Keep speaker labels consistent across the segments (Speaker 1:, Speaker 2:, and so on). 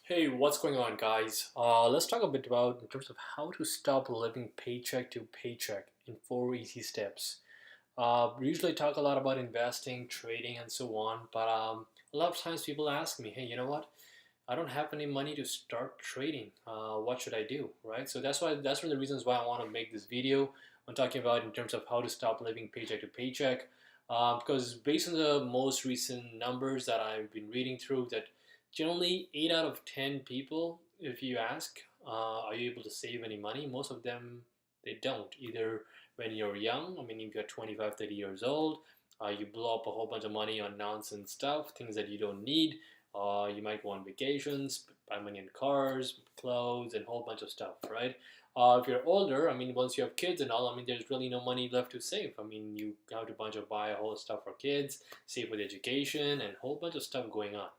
Speaker 1: Hey, what's going on, guys? Let's talk a bit about in terms of how to stop living paycheck to paycheck in 4 easy steps. We usually talk a lot about investing, trading, and so on, but a lot of times people ask me, hey, you know what? I don't have any money to start trading. What should I do, right? So that's one of the reasons why I want to make this video. I'm talking about in terms of how to stop living paycheck to paycheck, because based on the most recent numbers that I've been reading through, that generally 8 out of 10 people, if you ask, are you able to save any money? Most of them they don't. Either when you're young, I mean, if you're 25, 30 years old, you blow up a whole bunch of money on nonsense stuff, things that you don't need. You might go on vacations, buy money in cars, clothes, and a whole bunch of stuff, right? If you're older, I mean, once you have kids and all, I mean, there's really no money left to save. I mean, you have to bunch of buy a whole stuff for kids, save for the education, and a whole bunch of stuff going on.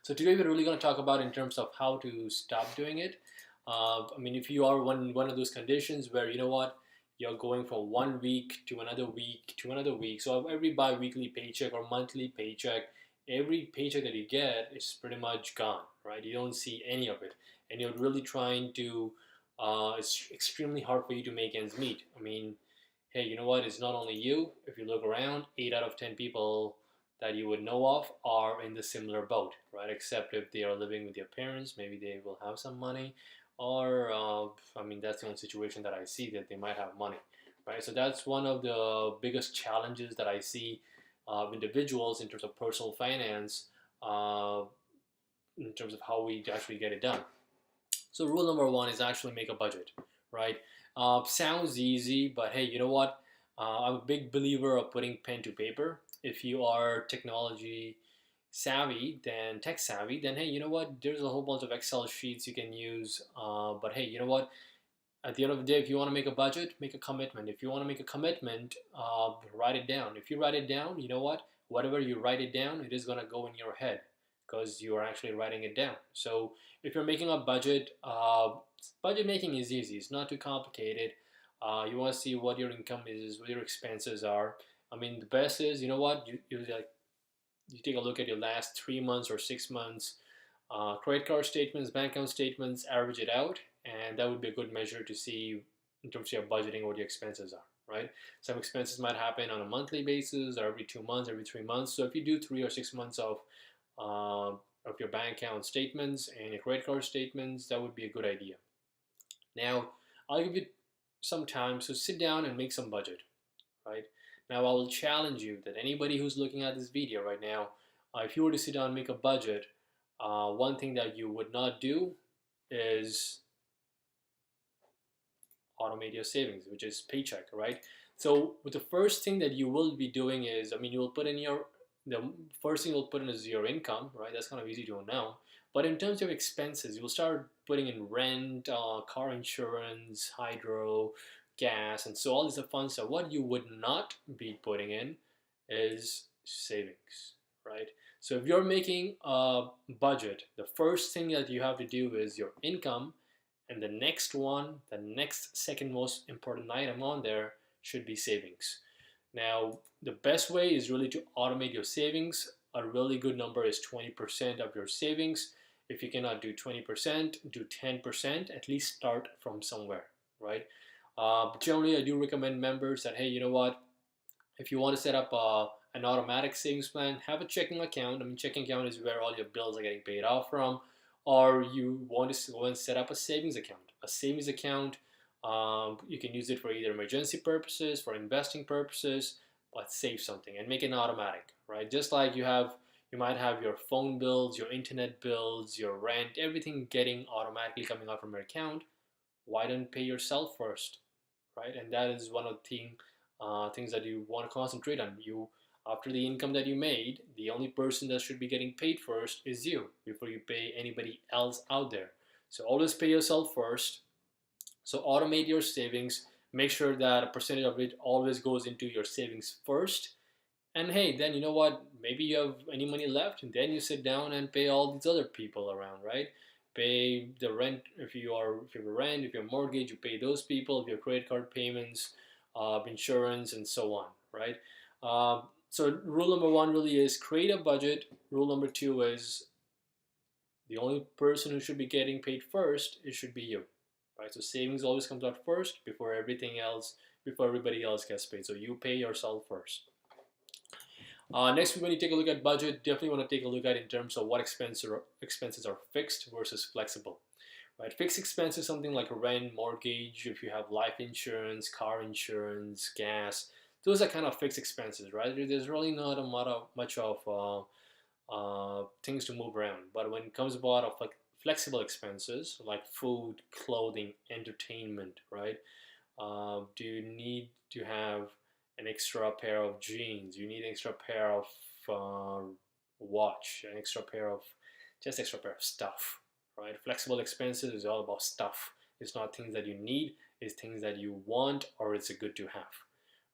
Speaker 1: So today we're really going to talk about in terms of how to stop doing it. I mean, if you are one of those conditions where you know what, you're going from one week to another week to another week. So every bi-weekly paycheck or monthly paycheck, every paycheck that you get is pretty much gone, right? You don't see any of it, and you're really trying to. It's extremely hard for you to make ends meet. I mean, hey, you know what? It's not only you. If you look around, 8 out of 10 people that you would know of are in the similar boat, right? Except if they are living with their parents, maybe they will have some money, or I mean, that's the only situation that I see that they might have money, right? So that's one of the biggest challenges that I see individuals in terms of personal finance, uh, in terms of how we actually get it done. So rule number one is actually make a budget, right? Sounds easy, but hey, you know what? I'm a big believer of putting pen to paper. If you are technology savvy, then tech savvy, then hey, you know what? There's a whole bunch of Excel sheets you can use. But hey, you know what? At the end of the day, if you want to make a budget, make a commitment. If you want to make a commitment, write it down. If you write it down, you know what? Whatever you write it down, it is going to go in your head because you are actually writing it down. So if you're making a budget, budget making is easy. It's not too complicated. You want to see what your income is, what your expenses are. I mean, the best is, you know what? You take a look at your last 3 months or 6 months credit card statements, bank account statements, average it out, and that would be a good measure to see in terms of your budgeting what your expenses are, right? Some expenses might happen on a monthly basis or every 2 months, every 3 months. So if you do 3 or 6 months of your bank account statements and your credit card statements, that would be a good idea. Now, I'll give you some time, so sit down and make some budget, right? Now, I will challenge you that anybody who's looking at this video right now, if you were to sit down and make a budget, one thing that you would not do is automate your savings, which is paycheck, right? So with the first thing that you will be doing is, I mean, you will put in the first thing you'll put in is your income, right? That's kind of easy to know. But in terms of expenses, you will start putting in rent, car insurance, hydro, gas, and so all these are fun stuff. What you would not be putting in is savings, right? So if you're making a budget, the first thing that you have to do is your income, and the next one, the next second most important item on there should be savings. Now, the best way is really to automate your savings. A really good number is 20% of your savings. If you cannot do 20%, do 10%. At least start from somewhere, right? Generally, I do recommend members that, hey, you know what? If you want to set up an automatic savings plan, have a checking account. I mean, checking account is where all your bills are getting paid off from. Or you want to go and set up a savings account. A savings account, you can use it for either emergency purposes, for investing purposes, but save something and make it automatic, right? Just like you might have your phone bills, your internet bills, your rent, everything getting automatically coming out from your account. Why don't pay yourself first, right? And that is one of the things that you want to concentrate on. You, after the income that you made, the only person that should be getting paid first is you before you pay anybody else out there. So always pay yourself first. So automate your savings. Make sure that a percentage of it always goes into your savings first. And hey, then you know what? Maybe you have any money left, and then you sit down and pay all these other people around, right? Pay the rent if you have a rent, if you have a mortgage, you pay those people. If you have credit card payments, insurance, and so on, right? So rule number one really is create a budget. Rule number two is The only person who should be getting paid first, it should be you, right? So savings always comes out first before everything else, before everybody else gets paid. So you pay yourself first. Next, when you take a look at budget, definitely want to take a look at in terms of what expenses are fixed versus flexible. Right, fixed expenses, something like rent, mortgage, if you have life insurance, car insurance, gas, those are kind of fixed expenses, right? There's really not a lot of much of things to move around. But when it comes about of like flexible expenses like food, clothing, entertainment, right? Do you need to have an extra pair of jeans? You need an extra pair of uh, watch, an extra pair of just extra pair of stuff, right? Flexible expenses is all about stuff. It's not things that you need, it's things that you want or it's a good to have,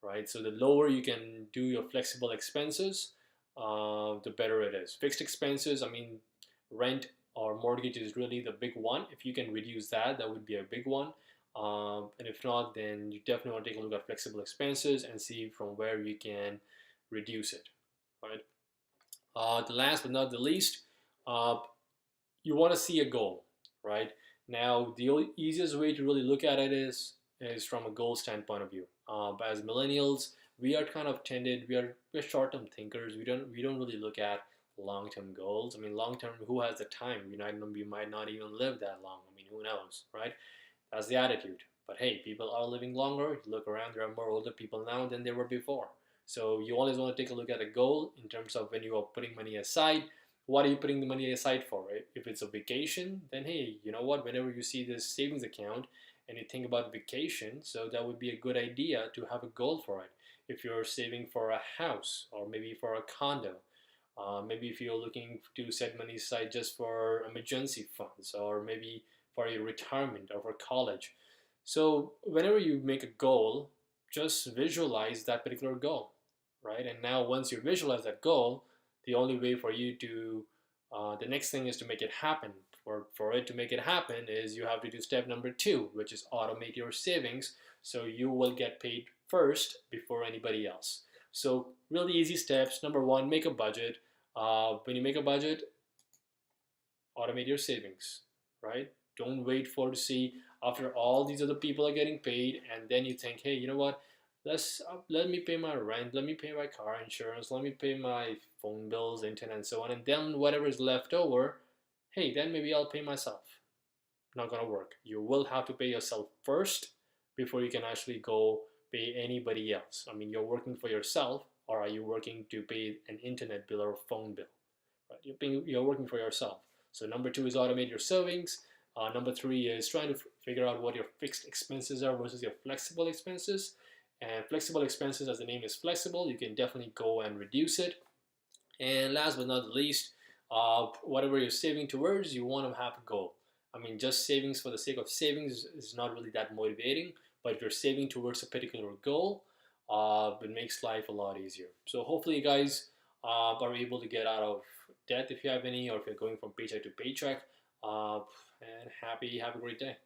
Speaker 1: right? So the lower you can do your flexible expenses, the better it is. Fixed expenses, I mean, rent or mortgage is really the big one. If you can reduce that, that would be a big one. And if not, then you definitely want to take a look at flexible expenses and see from where you can reduce it, right? The last but not the least, uh, you want to see a goal, right? Now, the easiest way to really look at it is from a goal standpoint of view. But as millennials, we are kind of tended, we're short-term thinkers. We don't really look at long-term goals. I mean, long-term, who has the time? We might not even live that long. I mean, who knows, right? That's the attitude. But hey, people are living longer. You look around, there are more older people now than there were before. So you always want to take a look at a goal in terms of when you are putting money aside. What are you putting the money aside for, right? If it's a vacation, then hey, you know what? Whenever you see this savings account and you think about vacation, so that would be a good idea to have a goal for it. If you're saving for a house or maybe for a condo, maybe if you're looking to set money aside just for emergency funds or maybe for your retirement or for college. So whenever you make a goal, just visualize that particular goal, right? And now once you visualize that goal, the only way for you to, the next thing is to make it happen. For it to make it happen is you have to do step number 2, which is automate your savings so you will get paid first before anybody else. So really easy steps. Number 1, make a budget. When you make a budget, automate your savings, right? Don't wait for to see after all these other people are getting paid and then you think, hey, you know what? Let me pay my rent, let me pay my car insurance, let me pay my phone bills, internet, and so on, and then whatever is left over, hey, then maybe I'll pay myself. Not gonna work. You will have to pay yourself first before you can actually go pay anybody else. I mean, you're working for yourself, or are you working to pay an internet bill or a phone bill? Right? You're working for yourself. So number 2 is automate your savings. Number 3 is trying to figure out what your fixed expenses are versus your flexible expenses. And flexible expenses, as the name is flexible, you can definitely go and reduce it. And last but not least, whatever you're saving towards, you want to have a goal. I mean, just savings for the sake of savings is not really that motivating. But if you're saving towards a particular goal, it makes life a lot easier. So hopefully you guys are able to get out of debt if you have any, or if you're going from paycheck to paycheck. And have a great day.